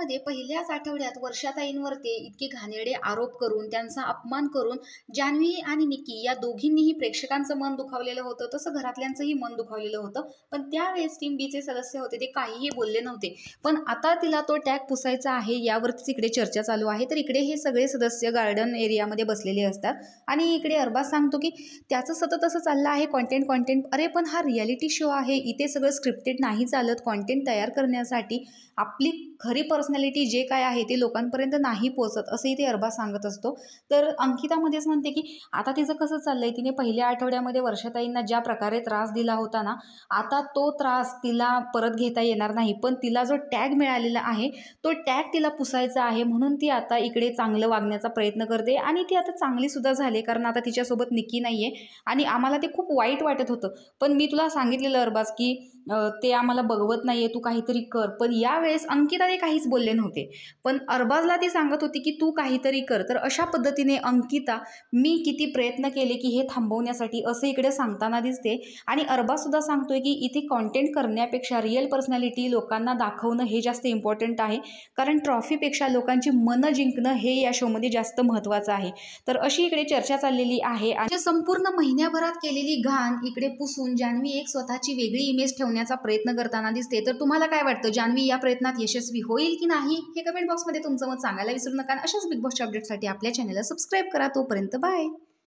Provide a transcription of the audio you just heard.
अंकितामध्ये पहिल्याच आठवड्यात वर्षाताईंवरती इतके घाणेरडे आरोप करून त्यांचा अपमान करून जान्हवी आणि निकी या दोघींनीही प्रेक्षकांचं मन दुखावलेलं होतं, तसं घरातल्यांचंही मन दुखावलेलं होतं. पण त्यावेळेस टीम बीचे सदस्य होते ते काहीही बोलले नव्हते. पण आता तिला तो टॅग पुसायचा आहे यावरतीच इकडे चर्चा चालू आहे. तर इकडे हे सगळे सदस्य गार्डन एरियामध्ये बसलेले असतात आणि इकडे अरबाज सांगतो की त्याचं सतत असं चाललं आहे कंटेंट. अरे पण हा रियालिटी शो आहे, इथे सगळं स्क्रिप्टेड नाही चालत. कंटेंट तयार करण्यासाठी आपली खरी पर्सनॅलिटी जे काय आहे ते लोकांपर्यंत नाही पोहोचत, असंही ते अरबाज सांगत असतो. तर अंकितामध्येच म्हणते की आता तिचं कसं चाललंय, तिने पहिल्या आठवड्यामध्ये वर्षाताईंना ज्या प्रकारे त्रास दिला होता ना, आता तो त्रास तिला परत घेता येणार नाही. पण तिला जो टॅग मिळालेला आहे तो टॅग तिला पुसायचा आहे, म्हणून ती आता इकडे चांगलं वागण्याचा प्रयत्न करते आणि ती आता चांगली सुद्धा झाली. कारण आता तिच्यासोबत निकी नाहीये आणि आम्हाला ते खूप वाईट वाटत होतं. पण मी तुला सांगितलेलं अरबाज की ते आम्हाला बघवत नाहीये, तू काहीतरी कर. पण यावेळेस अंकिता ते काहीच बोलले नव्हते, पण अरबाजला ती सांगत होती की तू काहीतरी कर. तर अशा पद्धतीने अंकिता मी किती प्रयत्न केले की हे थांबवण्यासाठी असं इकडे सांगताना दिसते. आणि अरबाज सुद्धा सांगतोय की इथे कॉन्टेंट करण्यापेक्षा रिअल पर्सनॅलिटी लोकांना दाखवणं हे जास्त इम्पॉर्टंट आहे, कारण ट्रॉफीपेक्षा लोकांची मनं जिंकणं हे या शोमध्ये जास्त महत्त्वाचं आहे. तर अशी इकडे चर्चा चाललेली आहे आणि संपूर्ण महिन्याभरात केलेली घाण इकडे पुसून जान्हवी एक स्वतःची वेगळी इमेज ठेवण्याचा प्रयत्न करताना दिसते. तर तुम्हाला काय वाटतं, जान्हवी या प्रयत्नात यशस्वी होईल की नाही, हे कमेंट बॉक्समध्ये तुमचं मत सांगायला विसरू नका. अशाच बिग बॉसच्या अपडेटसाठी आपल्या चॅनलला सबस्क्राईब करा. तोपर्यंत बाय.